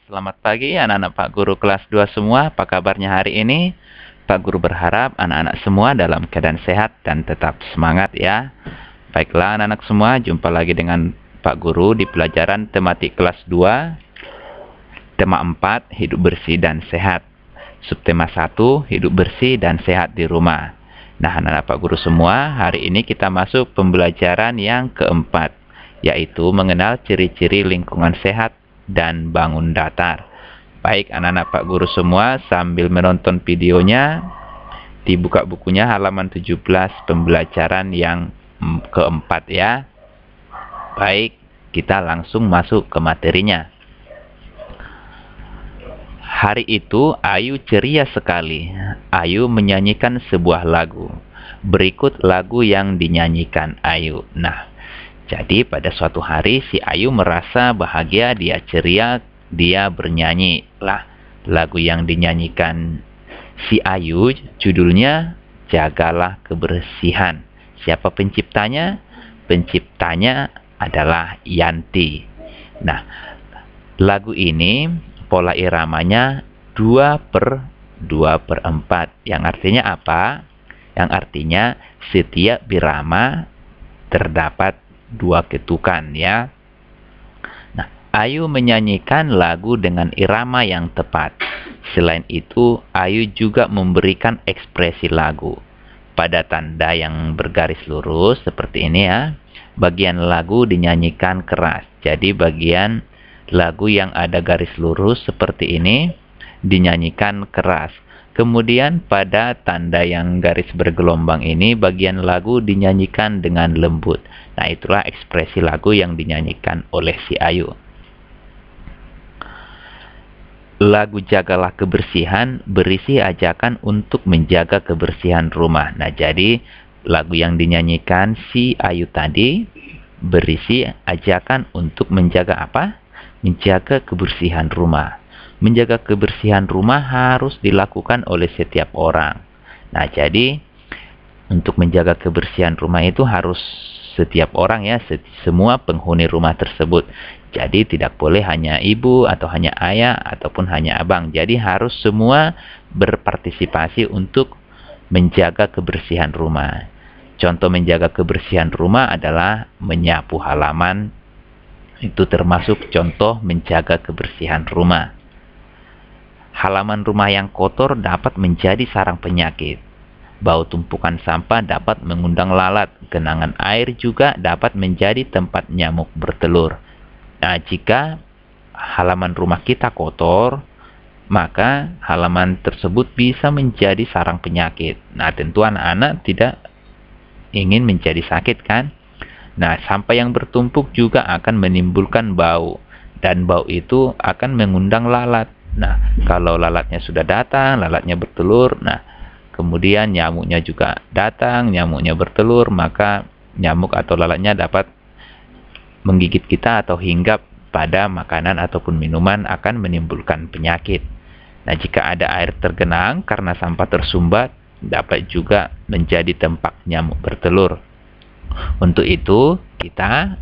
Selamat pagi anak-anak Pak Guru kelas 2 semua. Apa kabarnya hari ini? Pak Guru berharap anak-anak semua dalam keadaan sehat dan tetap semangat ya. Baiklah anak-anak semua, jumpa lagi dengan Pak Guru di pelajaran tematik kelas 2. Tema 4, hidup bersih dan sehat. Subtema 1, hidup bersih dan sehat di rumah. Nah anak-anak Pak Guru semua, hari ini kita masuk pembelajaran yang keempat, yaitu mengenal ciri-ciri lingkungan sehat dan bangun datar. Baik anak-anak Pak Guru semua, sambil menonton videonya, dibuka bukunya halaman 17 pembelajaran yang keempat ya. Baik, kita langsung masuk ke materinya. Hari itu Ayu ceria sekali. Ayu menyanyikan sebuah lagu. Berikut lagu yang dinyanyikan Ayu. Nah, jadi pada suatu hari si Ayu merasa bahagia, dia ceria, dia bernyanyi. Lah, lagu yang dinyanyikan si Ayu judulnya Jagalah Kebersihan. Siapa penciptanya? Penciptanya adalah Yanti. Nah, lagu ini pola iramanya 2/4, yang artinya apa? Yang artinya setiap birama terdapat 2 ketukan ya. Nah, Ayu menyanyikan lagu dengan irama yang tepat. Selain itu, Ayu juga memberikan ekspresi lagu. Pada tanda yang bergaris lurus seperti ini ya, bagian lagu dinyanyikan keras. Jadi bagian lagu yang ada garis lurus seperti ini dinyanyikan keras. Kemudian pada tanda yang garis bergelombang ini, bagian lagu dinyanyikan dengan lembut. Nah, itulah ekspresi lagu yang dinyanyikan oleh si Ayu. Lagu Jagalah Kebersihan berisi ajakan untuk menjaga kebersihan rumah. Nah, jadi lagu yang dinyanyikan si Ayu tadi berisi ajakan untuk menjaga apa? Menjaga kebersihan rumah. Menjaga kebersihan rumah harus dilakukan oleh setiap orang. Nah, jadi untuk menjaga kebersihan rumah itu harus setiap orang ya, semua penghuni rumah tersebut. Jadi tidak boleh hanya ibu atau hanya ayah ataupun hanya abang. Jadi harus semua berpartisipasi untuk menjaga kebersihan rumah. Contoh menjaga kebersihan rumah adalah menyapu halaman. Itu termasuk contoh menjaga kebersihan rumah. Halaman rumah yang kotor dapat menjadi sarang penyakit. Bau tumpukan sampah dapat mengundang lalat. Genangan air juga dapat menjadi tempat nyamuk bertelur. Nah, jika halaman rumah kita kotor, maka halaman tersebut bisa menjadi sarang penyakit. Nah, tentu anak-anak tidak ingin menjadi sakit kan? Nah, sampah yang bertumpuk juga akan menimbulkan bau. Dan bau itu akan mengundang lalat. Nah, kalau lalatnya sudah datang, lalatnya bertelur. Nah, kemudian nyamuknya juga datang, nyamuknya bertelur. Maka nyamuk atau lalatnya dapat menggigit kita atau hinggap pada makanan ataupun minuman, akan menimbulkan penyakit. Nah, jika ada air tergenang karena sampah tersumbat, dapat juga menjadi tempat nyamuk bertelur. Untuk itu, kita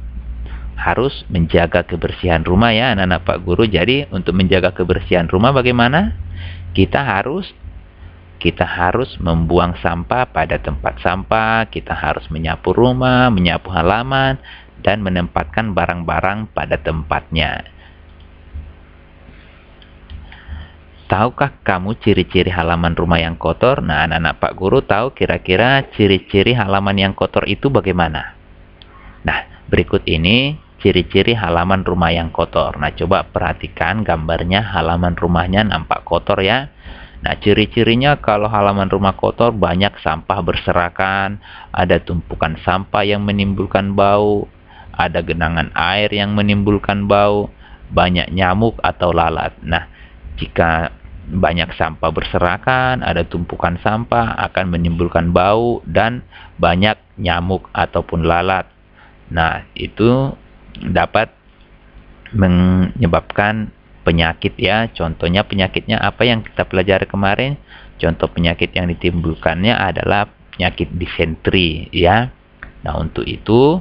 harus menjaga kebersihan rumah ya anak-anak Pak Guru. Jadi, untuk menjaga kebersihan rumah bagaimana? Kita harus membuang sampah pada tempat sampah, kita harus menyapu rumah, menyapu halaman, dan menempatkan barang-barang pada tempatnya. Tahukah kamu ciri-ciri halaman rumah yang kotor? Nah, anak-anak Pak Guru tahu kira-kira ciri-ciri halaman yang kotor itu bagaimana? Nah, berikut ini ciri-ciri halaman rumah yang kotor. Nah, coba perhatikan gambarnya, halaman rumahnya nampak kotor ya. Nah, ciri-cirinya kalau halaman rumah kotor, banyak sampah berserakan, ada tumpukan sampah yang menimbulkan bau, ada genangan air yang menimbulkan bau, banyak nyamuk atau lalat. Nah, jika banyak sampah berserakan, ada tumpukan sampah, akan menimbulkan bau dan banyak nyamuk ataupun lalat. Nah, itu dapat menyebabkan penyakit ya. Contohnya penyakitnya apa yang kita pelajari kemarin? Contoh penyakit yang ditimbulkannya adalah penyakit disentri ya. Nah, untuk itu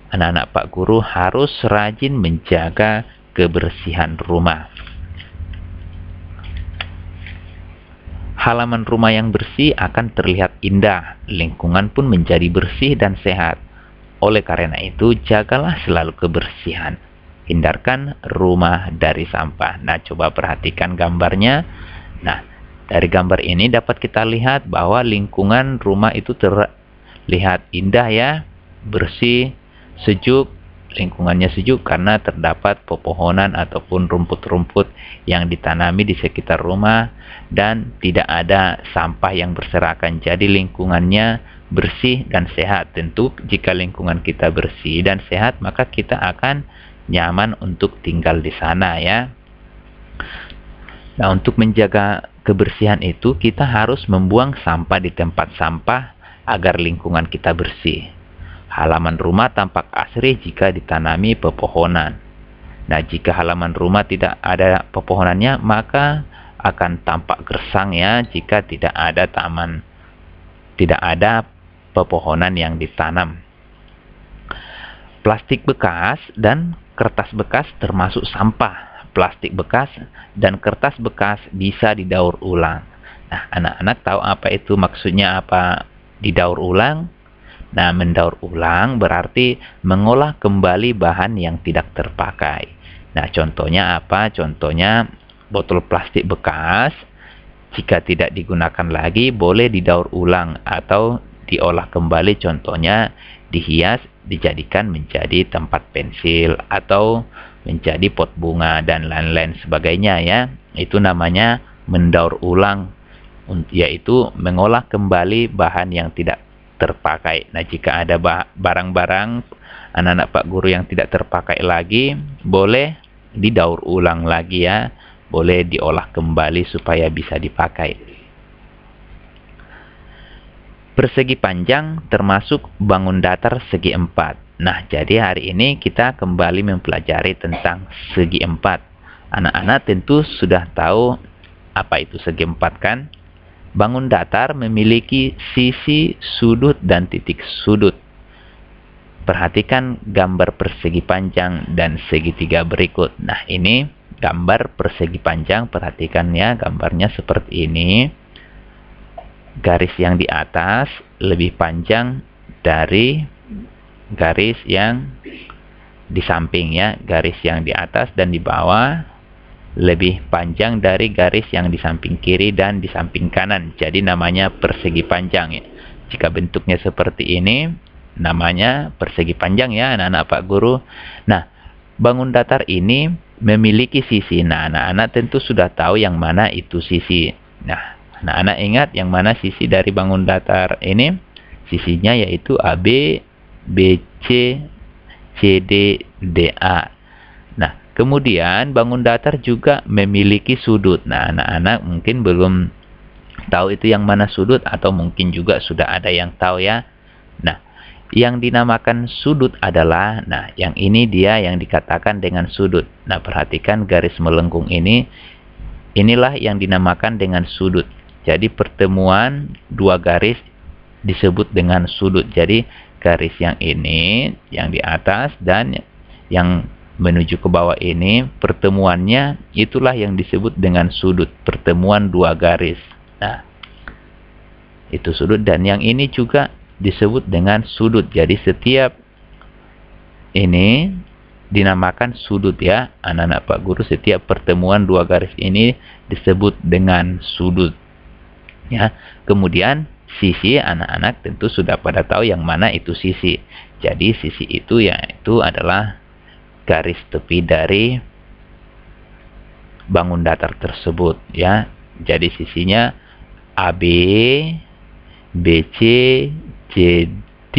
anak-anak Pak Guru harus rajin menjaga kebersihan rumah. halaman rumah yang bersih akan terlihat indah, lingkungan pun menjadi bersih dan sehat. Oleh karena itu, jagalah selalu kebersihan. Hindarkan rumah dari sampah. Nah, coba perhatikan gambarnya. Nah, dari gambar ini dapat kita lihat bahwa lingkungan rumah itu terlihat indah ya, bersih, sejuk. Lingkungannya sejuk karena terdapat pepohonan ataupun rumput-rumput yang ditanami di sekitar rumah dan tidak ada sampah yang berserakan. Jadi lingkungannya bersih dan sehat. Tentu jika lingkungan kita bersih dan sehat, maka kita akan nyaman untuk tinggal di sana ya. Nah, untuk menjaga kebersihan itu kita harus membuang sampah di tempat sampah agar lingkungan kita bersih. Halaman rumah tampak asri jika ditanami pepohonan. Nah, jika halaman rumah tidak ada pepohonannya, maka akan tampak gersang ya jika tidak ada pepohonan yang ditanam. Plastik bekas dan kertas bekas termasuk sampah. Plastik bekas dan kertas bekas bisa didaur ulang. Nah, anak-anak tahu apa itu maksudnya apa didaur ulang? Nah, mendaur ulang berarti mengolah kembali bahan yang tidak terpakai. Nah, contohnya apa? Contohnya botol plastik bekas, jika tidak digunakan lagi, boleh didaur ulang atau diolah kembali. Contohnya dihias, dijadikan menjadi tempat pensil atau menjadi pot bunga dan lain-lain sebagainya ya. Itu namanya mendaur ulang, yaitu mengolah kembali bahan yang tidak terpakai. Nah, jika ada barang-barang anak-anak Pak Guru yang tidak terpakai lagi, boleh didaur ulang lagi ya. Boleh diolah kembali supaya bisa dipakai. Persegi panjang termasuk bangun datar segi empat. Nah, jadi hari ini kita kembali mempelajari tentang segi empat. Anak-anak tentu sudah tahu apa itu segi empat kan? Bangun datar memiliki sisi, sudut, dan titik sudut. Perhatikan gambar persegi panjang dan segitiga berikut. Nah, ini gambar persegi panjang. Perhatikan ya, gambarnya seperti ini. Garis yang di atas lebih panjang dari garis yang di samping ya. Garis yang di atas dan di bawah lebih panjang dari garis yang di samping kiri dan di samping kanan. Jadi namanya persegi panjang ya. Jika bentuknya seperti ini, namanya persegi panjang ya anak-anak Pak Guru. Nah, bangun datar ini memiliki sisi. Nah, anak-anak tentu sudah tahu yang mana itu sisi. Nah, anak-anak ingat yang mana sisi dari bangun datar ini? Sisinya yaitu AB, BC, CD, DA. Nah, kemudian bangun datar juga memiliki sudut. Nah, anak-anak mungkin belum tahu itu yang mana sudut atau mungkin juga sudah ada yang tahu ya. Nah, yang dinamakan sudut adalah, nah yang ini dia yang dikatakan dengan sudut. Nah, perhatikan garis melengkung ini. Inilah yang dinamakan dengan sudut. Jadi pertemuan dua garis disebut dengan sudut. Jadi garis yang ini, yang di atas dan yang menuju ke bawah ini, pertemuannya itulah yang disebut dengan sudut. Pertemuan dua garis. Nah, itu sudut, dan yang ini juga disebut dengan sudut. Jadi setiap ini dinamakan sudut ya anak-anak Pak Guru. Setiap pertemuan dua garis ini disebut dengan sudut ya. Kemudian sisi, anak-anak tentu sudah pada tahu yang mana itu sisi. Jadi sisi itu yaitu adalah garis tepi dari bangun datar tersebut ya. Jadi sisinya AB, BC, CD,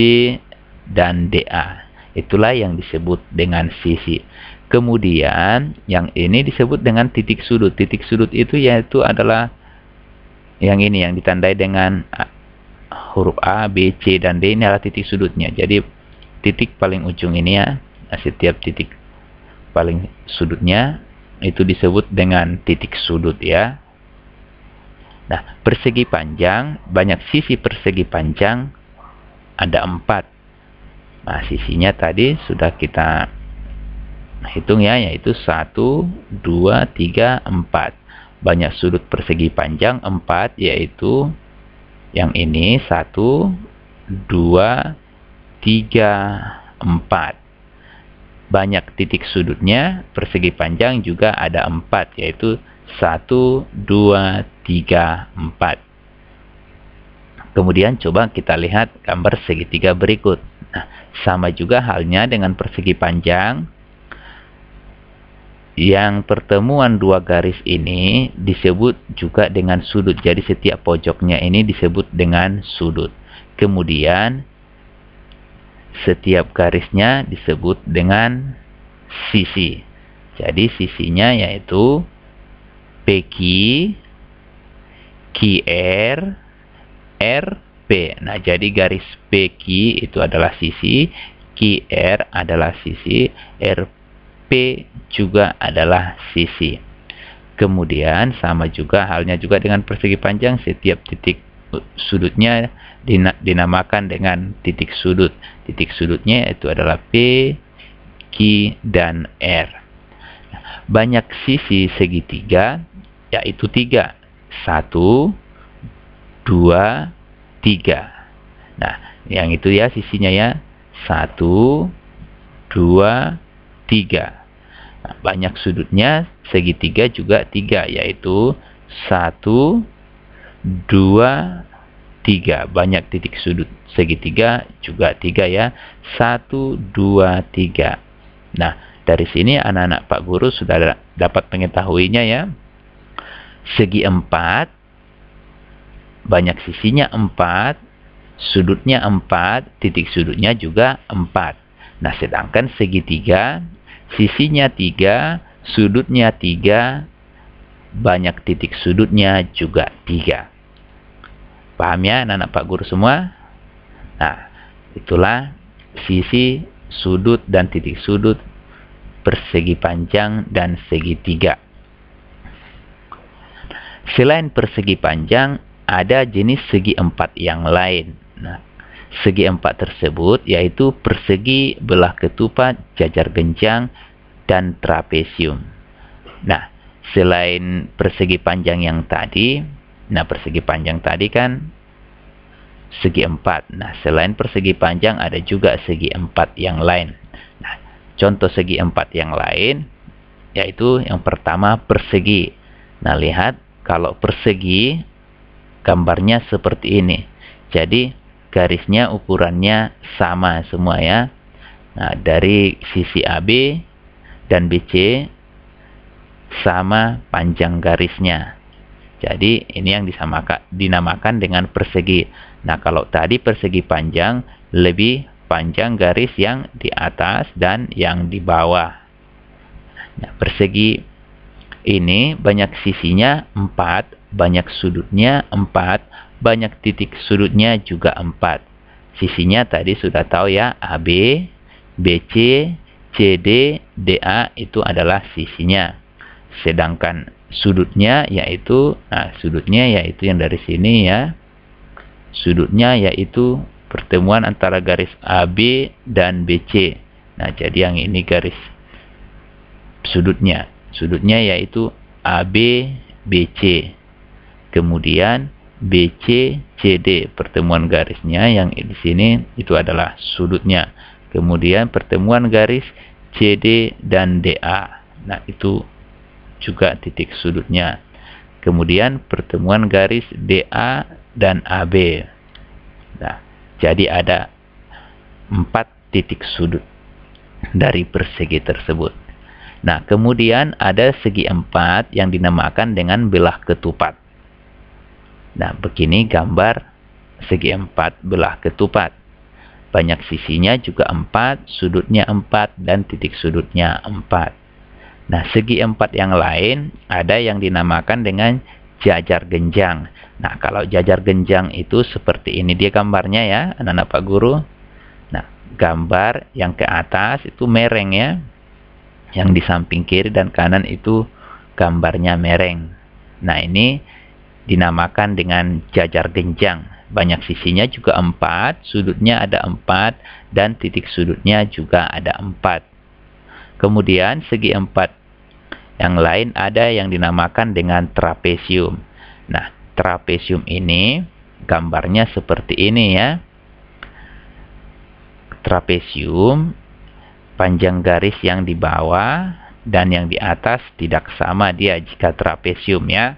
dan DA. Itulah yang disebut dengan sisi. Kemudian yang ini disebut dengan titik sudut. Titik sudut itu yaitu adalah yang ini yang ditandai dengan huruf A, B, C, dan D. Ini adalah titik sudutnya. Jadi titik paling ujung ini ya. Nah, setiap titik paling sudutnya itu disebut dengan titik sudut ya. Nah, persegi panjang, banyak sisi persegi panjang, ada 4. Nah, sisinya tadi sudah kita hitung ya, yaitu 1, 2, 3, 4. banyak sudut persegi panjang 4, yaitu yang ini 1, 2, 3, 4. Banyak titik sudutnya persegi panjang juga ada 4, yaitu 1, 2, 3, 4. Kemudian coba kita lihat gambar segitiga berikut. Nah, sama juga halnya dengan persegi panjang. Yang pertemuan dua garis ini disebut juga dengan sudut. Jadi setiap pojoknya ini disebut dengan sudut. Kemudian setiap garisnya disebut dengan sisi. Jadi sisinya yaitu PQ, QR, RP. Nah, jadi garis PQ itu adalah sisi, QR adalah sisi, RP juga adalah sisi. Kemudian sama juga halnya juga dengan persegi panjang, setiap titik sudutnya dinamakan dengan titik sudut. Titik sudutnya itu adalah P, Q, dan R. Banyak sisi segitiga yaitu 3. 1, 2, 3. Nah, yang itu ya sisinya ya. 1, 2, 3. Nah, banyak sudutnya segitiga juga 3, yaitu 1, 2, 3. Banyak titik sudut segitiga juga 3 ya. 1, 2, 3. Nah, dari sini anak-anak Pak Guru sudah dapat mengetahuinya ya. Segi 4, banyak sisinya 4, sudutnya 4, titik sudutnya juga 4. Nah, sedangkan segitiga, sisinya 3, sudutnya 3, banyak titik sudutnya juga 3. Paham ya anak-anak Pak Guru semua? Nah, itulah sisi, sudut, dan titik sudut persegi panjang dan segitiga. Selain persegi panjang, ada jenis segi 4 yang lain. Nah, segi 4 tersebut yaitu persegi, belah ketupat, jajar genjang, dan trapesium. Nah, selain persegi panjang yang tadi, nah persegi panjang tadi kan segi 4. Nah, selain persegi panjang ada juga segi 4 yang lain. Nah, contoh segi 4 yang lain yaitu yang pertama persegi. Nah, lihat kalau persegi gambarnya seperti ini. Jadi garisnya ukurannya sama semua ya. Nah, dari sisi AB dan BC sama panjang garisnya. Jadi ini yang dinamakan dengan persegi. Nah, kalau tadi persegi panjang, lebih panjang garis yang di atas dan yang di bawah. Nah, persegi ini banyak sisinya 4, banyak sudutnya 4, banyak titik sudutnya juga 4. Sisinya tadi sudah tahu ya, AB, BC, CD, DA itu adalah sisinya. Sedangkan sudutnya yaitu, nah sudutnya yaitu yang dari sini ya. Sudutnya yaitu pertemuan antara garis AB dan BC. Nah, jadi yang ini garis sudutnya. Sudutnya yaitu AB, BC. Kemudian BC, CD. Pertemuan garisnya yang di sini itu adalah sudutnya. Kemudian pertemuan garis CD dan DA. Nah, itu juga titik sudutnya. Kemudian pertemuan garis DA dan AB. Nah, jadi ada 4 titik sudut dari persegi tersebut. Nah, kemudian ada segi 4 yang dinamakan dengan belah ketupat. Nah, begini gambar segi 4 belah ketupat. Banyak sisinya juga 4, sudutnya 4, dan titik sudutnya 4. Nah, segi 4 yang lain ada yang dinamakan dengan jajar genjang. Nah, kalau jajar genjang itu seperti ini dia gambarnya ya, anak-anak Pak Guru. Nah, gambar yang ke atas itu mereng ya. Yang di samping kiri dan kanan itu gambarnya mereng. Nah, ini dinamakan dengan jajar genjang. Banyak sisinya juga 4, sudutnya ada 4, dan titik sudutnya juga ada 4. Kemudian segi 4 Yang lain ada yang dinamakan dengan trapesium. Nah, trapesium ini gambarnya seperti ini ya. Trapesium, panjang garis yang di bawah dan yang di atas tidak sama dia jika trapesium ya.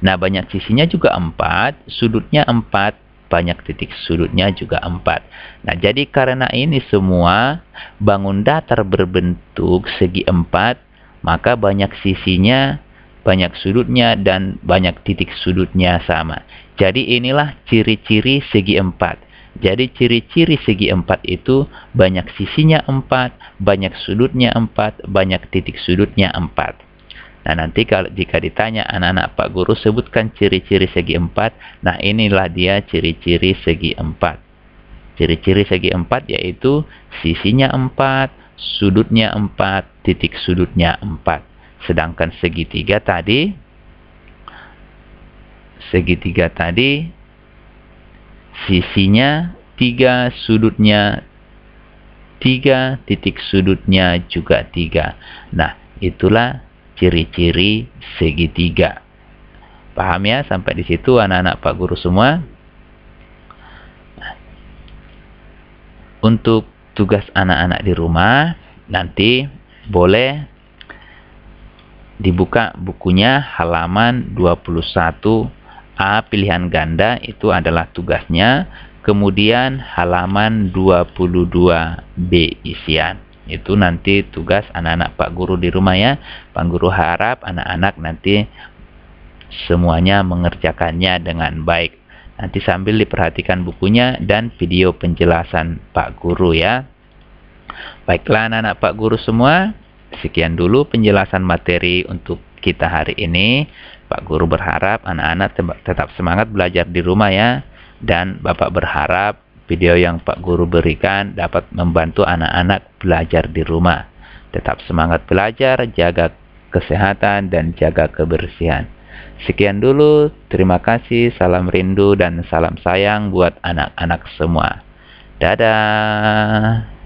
Nah, banyak sisinya juga 4, sudutnya 4, banyak titik sudutnya juga 4. Nah, jadi karena ini semua bangun datar berbentuk segi 4, maka banyak sisinya, banyak sudutnya, dan banyak titik sudutnya sama. Jadi inilah ciri-ciri segi 4. Jadi ciri-ciri segi 4 itu banyak sisinya 4, banyak sudutnya 4, banyak titik sudutnya 4. Nah, nanti kalau jika ditanya anak-anak Pak Guru sebutkan ciri-ciri segi 4, nah inilah dia ciri-ciri segi 4. Ciri-ciri segi 4 yaitu sisinya 4, sudutnya 4, titik sudutnya 4. Sedangkan segitiga tadi sisinya 3, sudutnya 3, titik sudutnya juga 3. Nah, itulah ciri-ciri segitiga. Paham ya sampai di situ anak-anak Pak Guru semua? Untuk tugas anak-anak di rumah, nanti boleh dibuka bukunya halaman 21A pilihan ganda, itu adalah tugasnya. Kemudian halaman 22B isian. Itu nanti tugas anak-anak Pak Guru di rumah ya. Pak Guru harap anak-anak nanti semuanya mengerjakannya dengan baik. Nanti sambil diperhatikan bukunya dan video penjelasan Pak Guru ya. Baiklah anak-anak Pak Guru semua, sekian dulu penjelasan materi untuk kita hari ini. Pak Guru berharap anak-anak tetap semangat belajar di rumah ya. Dan Bapak berharap video yang Pak Guru berikan dapat membantu anak-anak belajar di rumah. Tetap semangat belajar, jaga kesehatan, dan jaga kebersihan. Sekian dulu, terima kasih, salam rindu dan salam sayang buat anak-anak semua. Dadah.